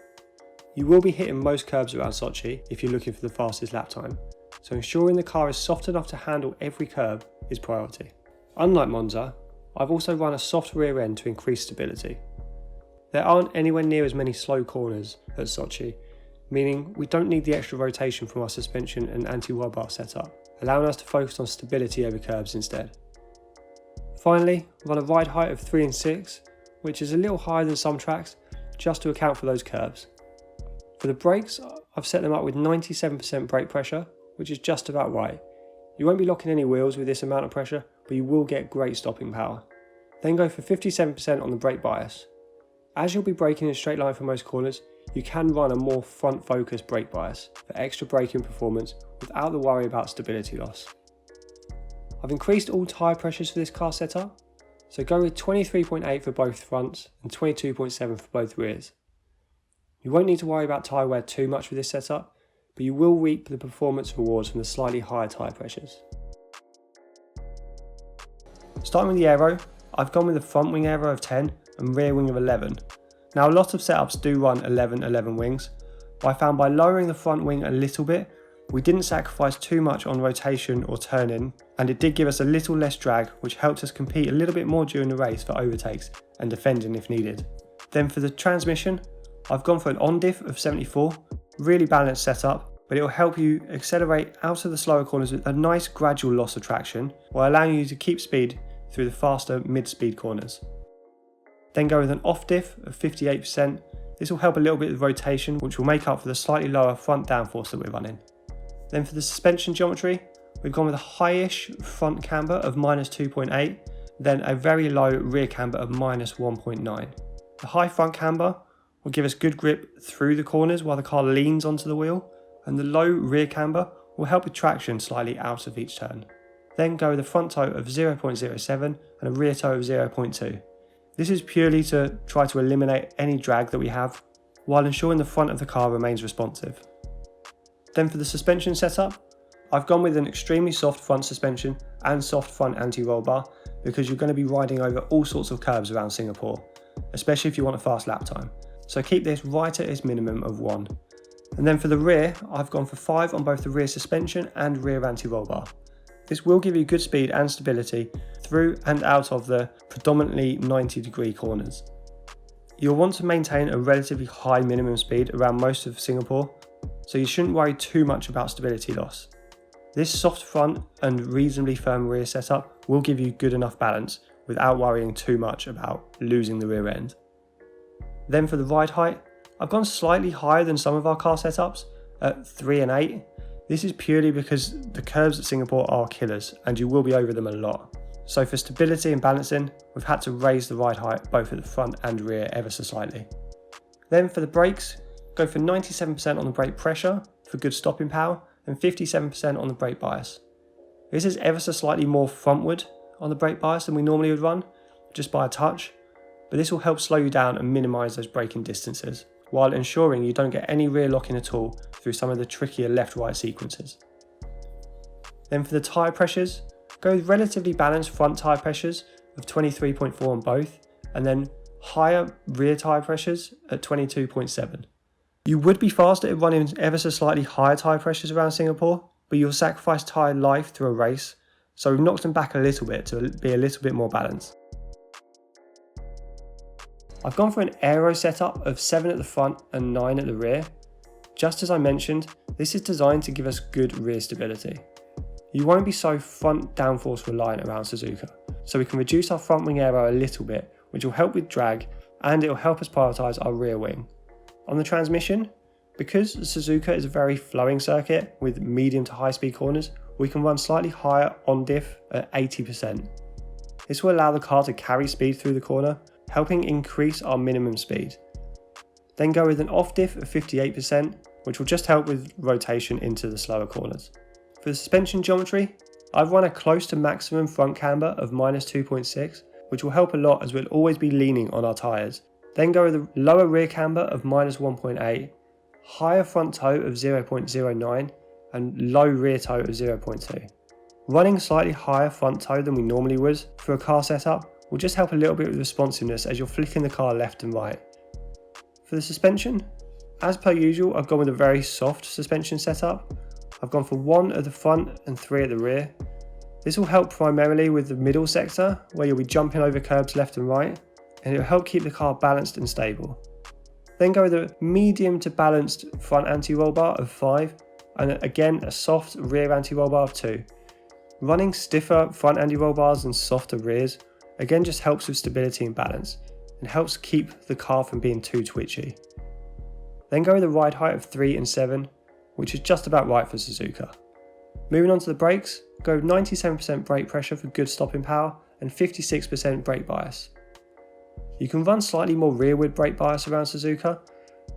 You will be hitting most curbs around Sochi if you're looking for the fastest lap time, so ensuring the car is soft enough to handle every curb is priority. Unlike Monza, I've also run a soft rear end to increase stability. There aren't anywhere near as many slow corners at Sochi, meaning we don't need the extra rotation from our suspension and anti-roll bar setup, allowing us to focus on stability over curbs instead. Finally, run a ride height of 3 and 6, which is a little higher than some tracks, just to account for those curves. For the brakes, I've set them up with 97% brake pressure, which is just about right. You won't be locking any wheels with this amount of pressure, but you will get great stopping power. Then go for 57% on the brake bias. As you'll be braking in a straight line for most corners, you can run a more front-focused brake bias for extra braking performance without the worry about stability loss. I've increased all tyre pressures for this car setup, so go with 23.8 for both fronts and 22.7 for both rears. You won't need to worry about tyre wear too much with this setup, but you will reap the performance rewards from the slightly higher tyre pressures. Starting with the aero, I've gone with a front wing aero of 10 and rear wing of 11. Now a lot of setups do run 11-11 wings, but I found by lowering the front wing a little bit, we didn't sacrifice too much on rotation or turn-in, and it did give us a little less drag, which helped us compete a little bit more during the race for overtakes and defending if needed. Then for the transmission, I've gone for an on-diff of 74, really balanced setup, but it will help you accelerate out of the slower corners with a nice gradual loss of traction, while allowing you to keep speed through the faster mid-speed corners. Then go with an off-diff of 58%, this will help a little bit with rotation, which will make up for the slightly lower front downforce that we're running. Then for the suspension geometry, we've gone with a high-ish front camber of -2.8, then a very low rear camber of -1.9. The high front camber will give us good grip through the corners while the car leans onto the wheel, and the low rear camber will help with traction slightly out of each turn. Then go with a front toe of 0.07 and a rear toe of 0.2. This is purely to try to eliminate any drag that we have, while ensuring the front of the car remains responsive. Then for the suspension setup, I've gone with an extremely soft front suspension and soft front anti-roll bar because you're going to be riding over all sorts of curbs around Singapore, especially if you want a fast lap time. So keep this right at its minimum of 1. And then for the rear, I've gone for 5 on both the rear suspension and rear anti-roll bar. This will give you good speed and stability through and out of the predominantly 90-degree corners. You'll want to maintain a relatively high minimum speed around most of Singapore, so you shouldn't worry too much about stability loss. This soft front and reasonably firm rear setup will give you good enough balance without worrying too much about losing the rear end. Then for the ride height, I've gone slightly higher than some of our car setups at 3 and 8. This is purely because the curves at Singapore are killers and you will be over them a lot. So for stability and balancing, we've had to raise the ride height both at the front and rear ever so slightly. Then for the brakes, go for 97% on the brake pressure for good stopping power and 57% on the brake bias. This is ever so slightly more frontward on the brake bias than we normally would run, just by a touch, but this will help slow you down and minimise those braking distances, while ensuring you don't get any rear locking at all through some of the trickier left-right sequences. Then for the tyre pressures, go with relatively balanced front tyre pressures of 23.4 on both, and then higher rear tyre pressures at 22.7. You would be faster at running ever so slightly higher tyre pressures around Singapore, but you'll sacrifice tyre life through a race, so we've knocked them back a little bit to be a little bit more balanced. I've gone for an aero setup of 7 at the front and 9 at the rear. Just as I mentioned, this is designed to give us good rear stability. You won't be so front downforce reliant around Suzuka, so we can reduce our front wing aero a little bit, which will help with drag, and it will help us prioritise our rear wing. On the transmission, because Suzuka is a very flowing circuit with medium to high speed corners, we can run slightly higher on diff at 80%. This will allow the car to carry speed through the corner, helping increase our minimum speed. Then go with an off diff of 58%, which will just help with rotation into the slower corners. For the suspension geometry, I've run a close to maximum front camber of -2.6, which will help a lot as we'll always be leaning on our tyres. Then go with a lower rear camber of -1.8, higher front toe of 0.09, and low rear toe of 0.2. Running slightly higher front toe than we normally would for a car setup will just help a little bit with responsiveness as you're flicking the car left and right. For the suspension, as per usual, I've gone with a very soft suspension setup. I've gone for 1 at the front and 3 at the rear. This will help primarily with the middle sector, where you'll be jumping over curbs left and right. and it will help keep the car balanced and stable. Then go with a medium to balanced front anti-roll bar of 5, and again a soft rear anti-roll bar of 2. Running stiffer front anti-roll bars and softer rears again just helps with stability and balance, and helps keep the car from being too twitchy. Then go with a ride height of 3 and 7, which is just about right for Suzuka. Moving on to the brakes, go with 97% brake pressure for good stopping power and 56% brake bias. You can run slightly more rearward brake bias around Suzuka,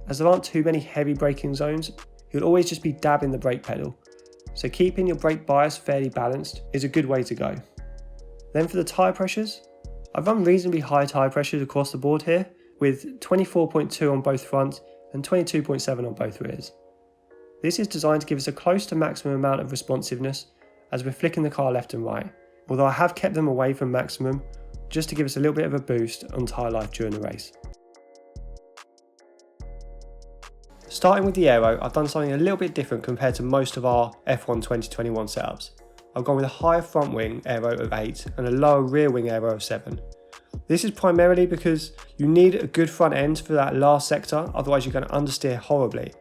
as there aren't too many heavy braking zones. You'll always just be dabbing the brake pedal, so keeping your brake bias fairly balanced is a good way to go. Then for the tyre pressures, I've run reasonably high tyre pressures across the board here, with 24.2 on both fronts and 22.7 on both rears. This is designed to give us a close to maximum amount of responsiveness as we're flicking the car left and right, although I have kept them away from maximum just to give us a little bit of a boost on tyre life during the race. Starting with the aero, I've done something a little bit different compared to most of our F1 2021 setups. I've gone with a higher front wing aero of 8 and a lower rear wing aero of 7. This is primarily because you need a good front end for that last sector, otherwise you're going to understeer horribly.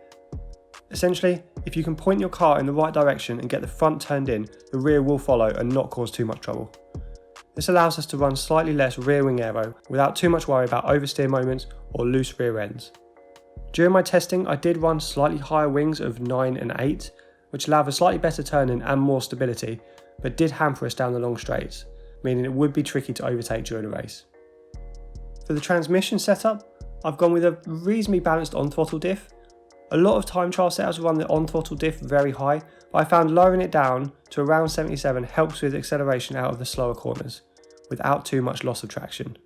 Essentially, if you can point your car in the right direction and get the front turned in, the rear will follow and not cause too much trouble. This allows us to run slightly less rear wing aero without too much worry about oversteer moments or loose rear ends. During my testing, I did run slightly higher wings of 9 and 8, which allowed for slightly better turning and more stability, but did hamper us down the long straights, meaning it would be tricky to overtake during a race. For the transmission setup, I've gone with a reasonably balanced on-throttle diff. A lot of time trial setups run the on-throttle diff very high, but I found lowering it down to around 77 helps with acceleration out of the slower corners, without too much loss of traction.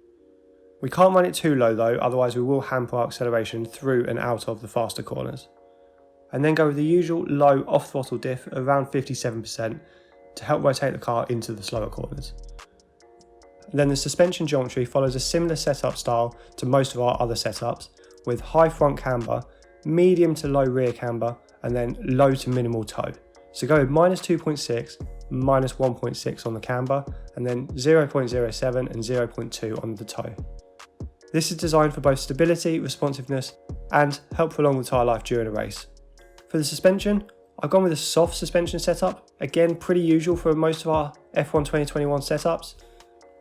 We can't run it too low though, otherwise we will hamper our acceleration through and out of the faster corners. And then go with the usual low off-throttle diff around 57% to help rotate the car into the slower corners. And then the suspension geometry follows a similar setup style to most of our other setups, with high front camber, medium to low rear camber, and then low to minimal toe. So go with -2.6, -1.6 on the camber, and then 0.07 and 0.2 on the toe. This is designed for both stability, responsiveness, and help prolong the tyre life during a race. For the suspension, I've gone with a soft suspension setup, again pretty usual for most of our F1 2021 setups.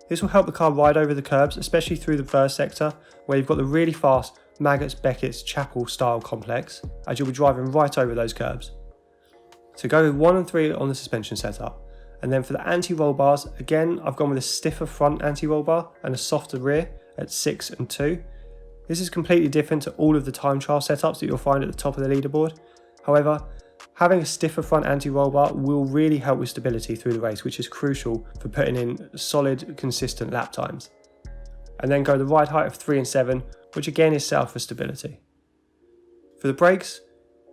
This will help the car ride over the curbs, especially through the first sector, where you've got the really fast Maggots, Beckett's, Chapel style complex, as you'll be driving right over those curbs. So go with 1 and 3 on the suspension setup. And then for the anti-roll bars, again I've gone with a stiffer front anti-roll bar and a softer rear at 6 and 2. This is completely different to all of the time trial setups that you'll find at the top of the leaderboard. However, having a stiffer front anti-roll bar will really help with stability through the race, which is crucial for putting in solid, consistent lap times. And then go the ride height of 3 and 7, which again is set up for stability. For the brakes,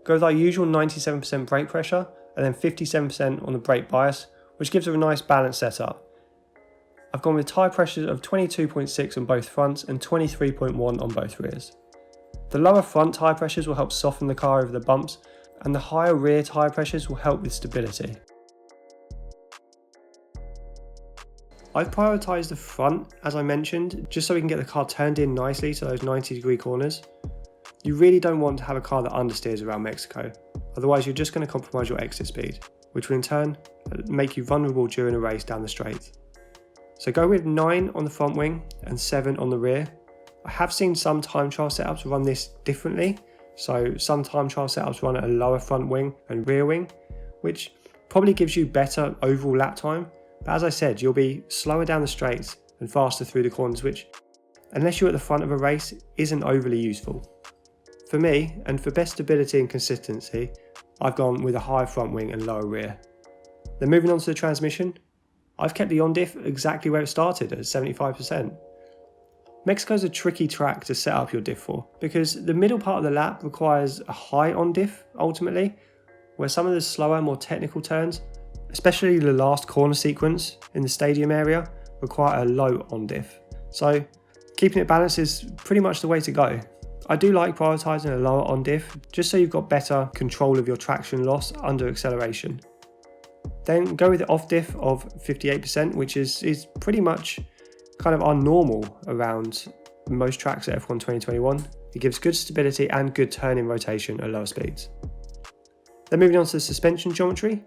go with our usual 97% brake pressure and then 57% on the brake bias, which gives it a nice balanced setup. I've gone with tyre pressures of 22.6 on both fronts and 23.1 on both rears. The lower front tyre pressures will help soften the car over the bumps, and the higher rear tyre pressures will help with stability. I've prioritised the front, as I mentioned, just so we can get the car turned in nicely to those 90-degree corners. You really don't want to have a car that understeers around Mexico, otherwise you're just going to compromise your exit speed, which will in turn make you vulnerable during a race down the straight. So go with 9 on the front wing and 7 on the rear. I have seen some time trial setups run this differently, so some time trial setups run at a lower front wing and rear wing, which probably gives you better overall lap time, but as I said, you'll be slower down the straights and faster through the corners, which, unless you're at the front of a race, isn't overly useful. For me, and for best stability and consistency, I've gone with a high front wing and lower rear. Then moving on to the transmission, I've kept the on-diff exactly where it started at 75%. Mexico's a tricky track to set up your diff for, because the middle part of the lap requires a high on-diff ultimately, where some of the slower, more technical turns, especially the last corner sequence in the stadium area, require a low on-diff. So keeping it balanced is pretty much the way to go. I do like prioritising a lower on-diff, just so you've got better control of your traction loss under acceleration. Then go with the off-diff of 58%, which is pretty much kind of our normal around in most tracks at F1 2021. It gives good stability and good turn-in rotation at lower speeds. Then moving on to the suspension geometry,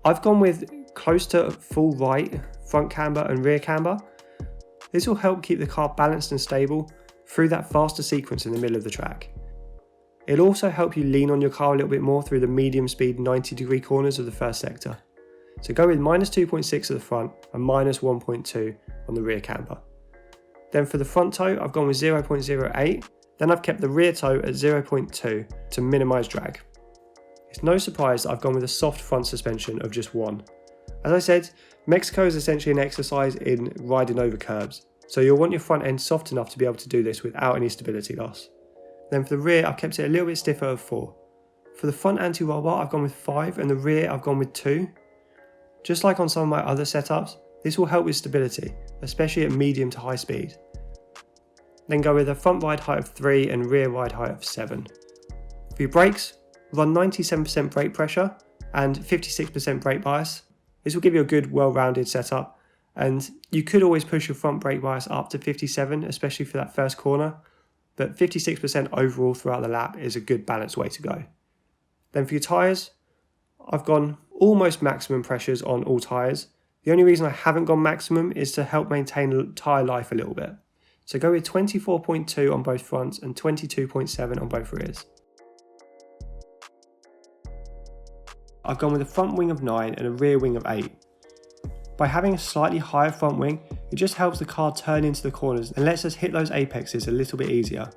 I've gone with close to full right front camber and rear camber. This will help keep the car balanced and stable through that faster sequence in the middle of the track. It'll also help you lean on your car a little bit more through the medium speed 90-degree corners of the first sector. So go with -2.6 at the front and -1.2 on the rear camber. Then for the front toe, I've gone with 0.08, then I've kept the rear toe at 0.2 to minimise drag. It's no surprise that I've gone with a soft front suspension of just 1. As I said, Mexico is essentially an exercise in riding over curbs, so you'll want your front end soft enough to be able to do this without any stability loss. Then for the rear, I've kept it a little bit stiffer of 4. For the front anti-roll bar, I've gone with 5, and the rear, I've gone with 2. Just like on some of my other setups, this will help with stability, especially at medium to high speed. Then go with a front ride height of 3 and rear ride height of 7. For your brakes, run 97% brake pressure and 56% brake bias. This will give you a good, well-rounded setup, and you could always push your front brake bias up to 57, especially for that first corner, but 56% overall throughout the lap is a good balanced way to go. Then for your tyres, I've gone almost maximum pressures on all tyres. The only reason I haven't gone maximum is to help maintain tyre life a little bit. So go with 24.2 on both fronts and 22.7 on both rears. I've gone with a front wing of 9 and a rear wing of 8. By having a slightly higher front wing, it just helps the car turn into the corners and lets us hit those apexes a little bit easier.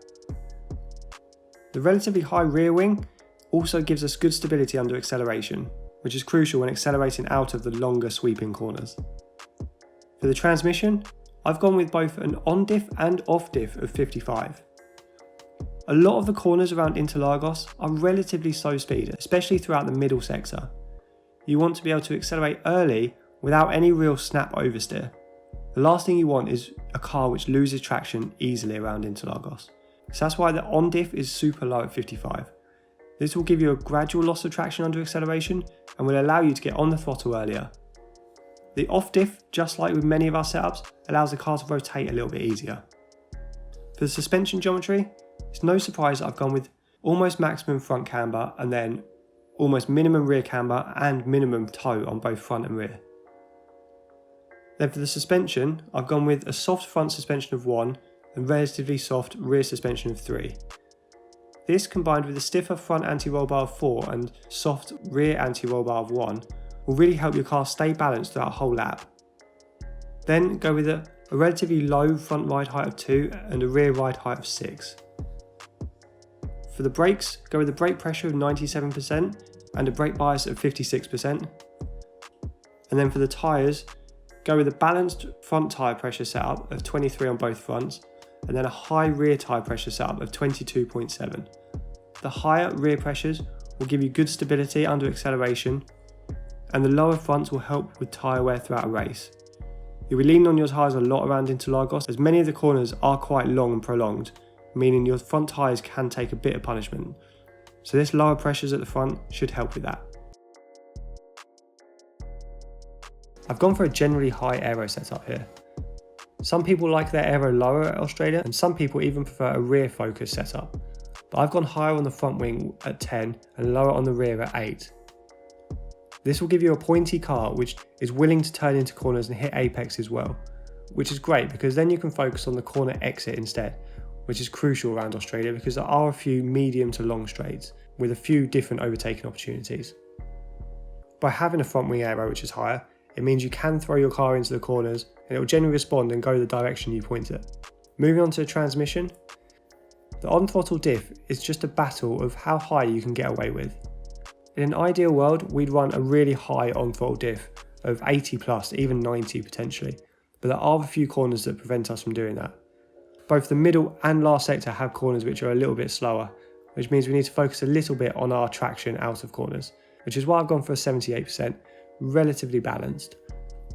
The relatively high rear wing also gives us good stability under acceleration, which is crucial when accelerating out of the longer sweeping corners. For the transmission, I've gone with both an on-diff and off-diff of 55. A lot of the corners around Interlagos are relatively slow speed, especially throughout the middle sector. You want to be able to accelerate early without any real snap oversteer. The last thing you want is a car which loses traction easily around Interlagos. So that's why the on-diff is super low at 55. This will give you a gradual loss of traction under acceleration and will allow you to get on the throttle earlier. The off-diff, just like with many of our setups, allows the car to rotate a little bit easier. For the suspension geometry, it's no surprise that I've gone with almost maximum front camber and then almost minimum rear camber and minimum toe on both front and rear. Then for the suspension, I've gone with a soft front suspension of 1 and relatively soft rear suspension of 3. This combined with a stiffer front anti-roll bar of 4 and soft rear anti-roll bar of 1 will really help your car stay balanced throughout a whole lap. Then go with a relatively low front ride height of 2 and a rear ride height of 6. For the brakes, go with a brake pressure of 97% and a brake bias of 56%. And then for the tyres, go with a balanced front tyre pressure setup of 23 on both fronts and then a high rear tyre pressure setup of 22.7. The higher rear pressures will give you good stability under acceleration, and the lower fronts will help with tyre wear throughout a race. You'll be leaning on your tyres a lot around Interlagos as many of the corners are quite long and prolonged, meaning your front tyres can take a bit of punishment. So this lower pressures at the front should help with that. I've gone for a generally high aero setup here. Some people like their aero lower at Australia and some people even prefer a rear focus setup. But I've gone higher on the front wing at 10 and lower on the rear at 8. This will give you a pointy car which is willing to turn into corners and hit apex as well, which is great because then you can focus on the corner exit instead, which is crucial around Australia because there are a few medium to long straights with a few different overtaking opportunities. By having a front wing aero which is higher, it means you can throw your car into the corners and it will generally respond and go the direction you point it. Moving on to the transmission, the on-throttle diff is just a battle of how high you can get away with. In an ideal world, we'd run a really high on-throttle diff of 80 plus, even 90 potentially, but there are a few corners that prevent us from doing that. Both the middle and last sector have corners which are a little bit slower, which means we need to focus a little bit on our traction out of corners, which is why I've gone for a 78%, relatively balanced.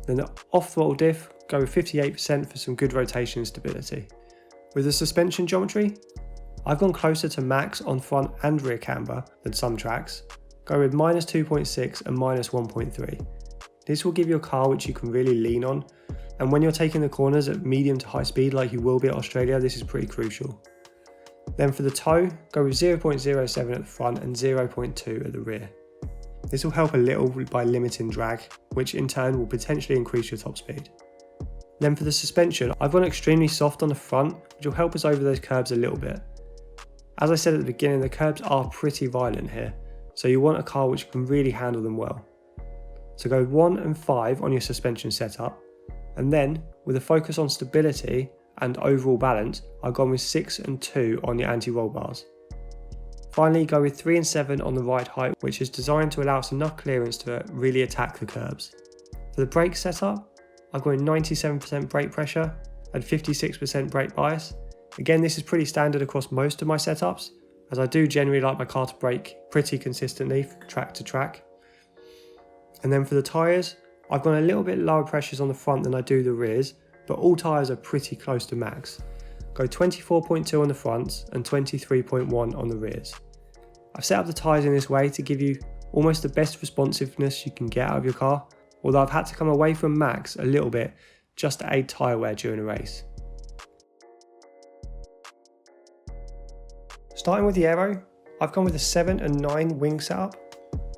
Then the off-throttle diff, go with 58% for some good rotation and stability. With the suspension geometry, I've gone closer to max on front and rear camber than some tracks, go with -2.6 and -1.3. This will give you a car which you can really lean on, And when you're taking the corners at medium to high speed like you will be at Australia, this is pretty crucial. Then for the toe, go with 0.07 at the front and 0.2 at the rear. This will help a little by limiting drag, which in turn will potentially increase your top speed. Then for the suspension, I've gone extremely soft on the front, which will help us over those curbs a little bit. As I said at the beginning, the curbs are pretty violent here, so you want a car which can really handle them well. So go 1 and 5 on your suspension setup, and then with a focus on stability and overall balance, I've gone with 6 and 2 on your anti-roll bars. Finally, go with 3 and 7 on the ride height, which is designed to allow us enough clearance to really attack the curbs. For the brake setup, I've got 97% brake pressure and 56% brake bias. Again, this is pretty standard across most of my setups, as I do generally like my car to brake pretty consistently from track to track. And then for the tyres, I've gone a little bit lower pressures on the front than I do the rears, but all tyres are pretty close to max. Go 24.2 on the fronts and 23.1 on the rears. I've set up the tyres in this way to give you almost the best responsiveness you can get out of your car, although I've had to come away from max a little bit just to aid tyre wear during a race. Starting with the aero, I've gone with a 7 and 9 wing setup.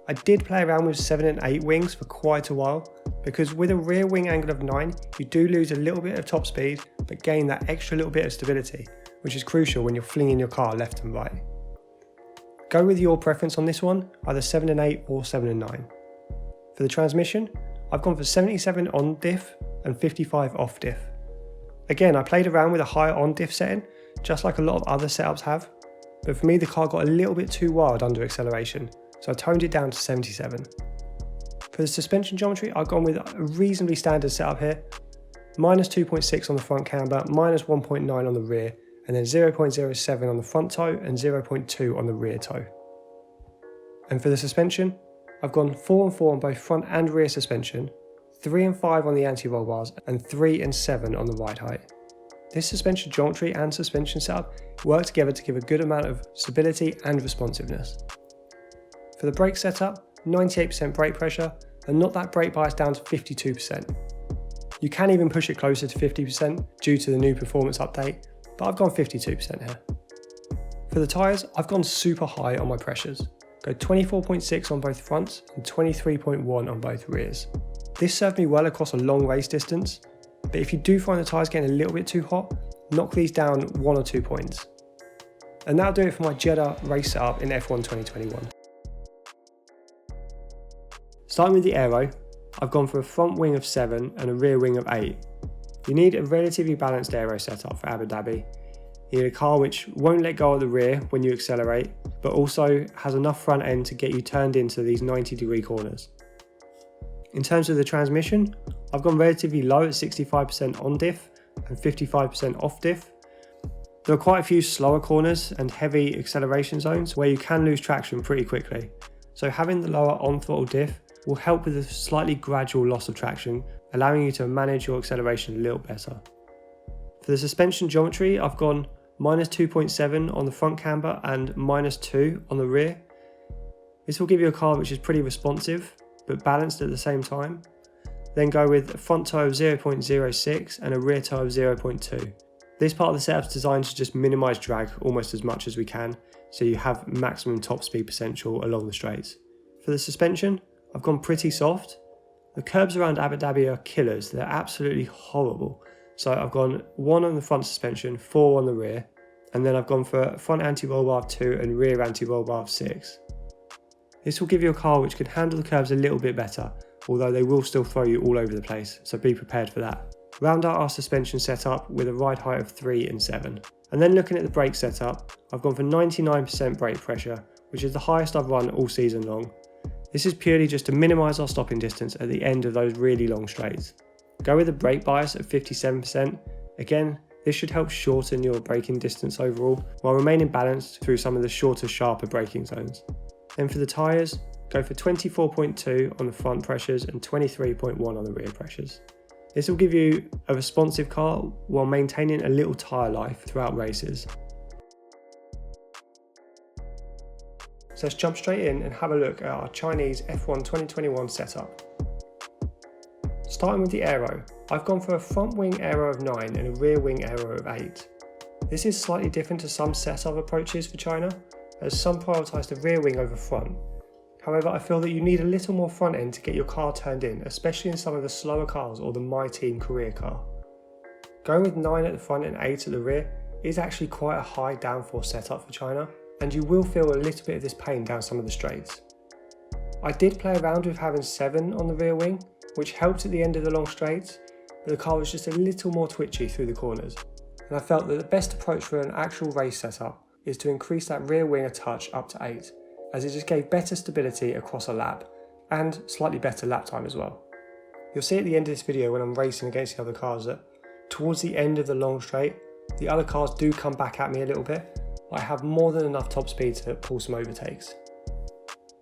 I did play around with 7 and 8 wings for quite a while, because with a rear wing angle of 9, you do lose a little bit of top speed, but gain that extra little bit of stability, which is crucial when you're flinging your car left and right. Go with your preference on this one, either 7 and 8 or 7 and 9. For the transmission, I've gone for 77 on diff and 55 off diff. Again, I played around with a higher on diff setting, just like a lot of other setups have, but for me the car got a little bit too wild under acceleration, so I toned it down to 77. For the suspension geometry, I've gone with a reasonably standard setup here, minus 2.6 on the front camber, minus 1.9 on the rear, and then 0.07 on the front toe and 0.2 on the rear toe. And for the suspension, I've gone 4 and 4 on both front and rear suspension, 3 and 5 on the anti-roll bars, and 3 and 7 on the ride height. This suspension geometry and suspension setup work together to give a good amount of stability and responsiveness. For the brake setup, 98% brake pressure, and not that brake bias down to 52%. You can even push it closer to 50% due to the new performance update, but I've gone 52% here. For the tyres, I've gone super high on my pressures. Go 24.6 on both fronts and 23.1 on both rears. This served me well across a long race distance, but if you do find the tyres getting a little bit too hot, knock these down 1 or 2 points. And that'll do it for my Jeddah race setup in F1 2021. Starting with the aero, I've gone for a front wing of 7 and a rear wing of 8. You need a relatively balanced aero setup for Abu Dhabi. You need a car which won't let go of the rear when you accelerate, but also has enough front end to get you turned into these 90-degree corners. In terms of the transmission, I've gone relatively low at 65% on diff and 55% off diff. There are quite a few slower corners and heavy acceleration zones where you can lose traction pretty quickly, so having the lower on-throttle diff will help with a slightly gradual loss of traction, allowing you to manage your acceleration a little better. For the suspension geometry, I've gone minus 2.7 on the front camber and minus 2 on the rear. This will give you a car which is pretty responsive, but balanced at the same time. Then go with a front toe of 0.06 and a rear toe of 0.2. This part of the setup is designed to just minimise drag almost as much as we can, so you have maximum top speed potential along the straights. For the suspension, I've gone pretty soft. The curbs around Abu Dhabi are killers, they're absolutely horrible. So I've gone 1 on the front suspension, 4 on the rear, and then I've gone for front anti-roll bar of 2 and rear anti-roll bar of 6. This will give you a car which can handle the curves a little bit better, although they will still throw you all over the place, so be prepared for that. Round out our suspension setup with a ride height of 3 and 7. And then looking at the brake setup, I've gone for 99% brake pressure, which is the highest I've run all season long. This is purely just to minimise our stopping distance at the end of those really long straights. Go with a brake bias at 57%. Again, this should help shorten your braking distance overall, while remaining balanced through some of the shorter, sharper braking zones. Then for the tyres, go for 24.2 on the front pressures and 23.1 on the rear pressures. This will give you a responsive car while maintaining a little tyre life throughout races. So let's jump straight in and have a look at our Chinese F1 2021 setup. Starting with the aero, I've gone for a front wing aero of 9 and a rear wing aero of 8. This is slightly different to some setup approaches for China, as some prioritise the rear wing over front. However, I feel that you need a little more front end to get your car turned in, especially in some of the slower cars or the My Team career car. Going with 9 at the front and 8 at the rear is actually quite a high downforce setup for China, and you will feel a little bit of this pain down some of the straights. I did play around with having 7 on the rear wing, which helped at the end of the long straights, but the car was just a little more twitchy through the corners, and I felt that the best approach for an actual race setup is to increase that rear wing a touch up to 8, as it just gave better stability across a lap, and slightly better lap time as well. You'll see at the end of this video when I'm racing against the other cars that towards the end of the long straight, the other cars do come back at me a little bit, but I have more than enough top speed to pull some overtakes.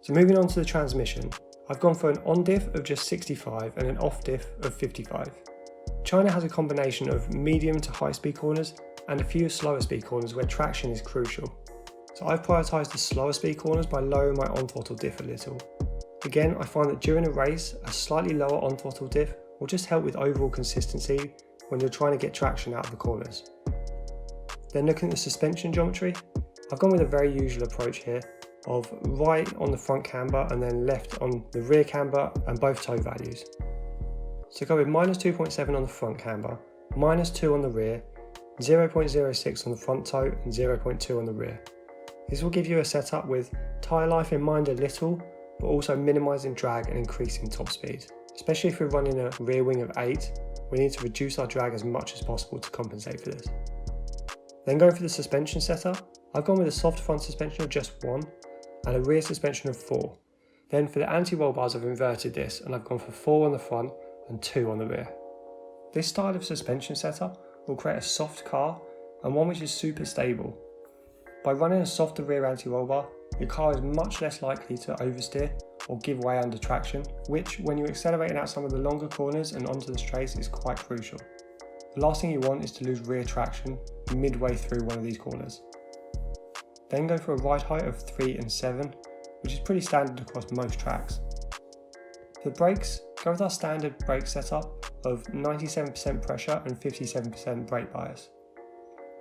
So moving on to the transmission, I've gone for an on diff of just 65 and an off diff of 55. China has a combination of medium to high speed corners and a few slower speed corners where traction is crucial. So I've prioritised the slower speed corners by lowering my on throttle diff a little. Again, I find that during a race, a slightly lower on throttle diff will just help with overall consistency when you're trying to get traction out of the corners. Then looking at the suspension geometry, I've gone with a very usual approach here of right on the front camber and then left on the rear camber and both toe values. So go with -2.7 on the front camber, -2 on the rear, 0.06 on the front toe and 0.2 on the rear. This will give you a setup with tyre life in mind a little, but also minimising drag and increasing top speed. Especially if we're running a rear wing of 8, we need to reduce our drag as much as possible to compensate for this. Then going for the suspension setup, I've gone with a soft front suspension of just 1 and a rear suspension of 4. Then for the anti-roll bars I've inverted this and I've gone for 4 on the front and 2 on the rear. This style of suspension setup will create a soft car and one which is super stable. By running a softer rear anti-roll bar, your car is much less likely to oversteer or give way under traction, which when you're accelerating out some of the longer corners and onto the straights is quite crucial. The last thing you want is to lose rear traction midway through one of these corners. Then go for a ride height of 3 and 7, which is pretty standard across most tracks. For the brakes, go with our standard brake setup of 97% pressure and 57% brake bias.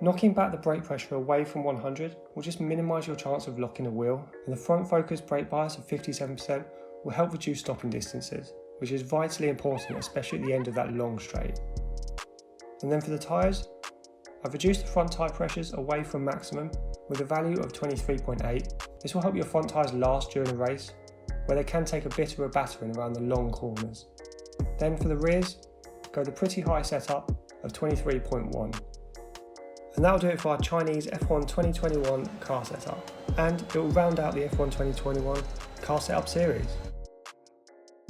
Knocking back the brake pressure away from 100 will just minimise your chance of locking a wheel, and the front focused brake bias of 57% will help reduce stopping distances, which is vitally important, especially at the end of that long straight. And then for the tyres, I've reduced the front tyre pressures away from maximum with a value of 23.8. This will help your front tyres last during a race, where they can take a bit of a battering around the long corners. Then for the rears, go the pretty high setup of 23.1. And that'll do it for our Chinese F1 2021 car setup, and it will round out the F1 2021 car setup series.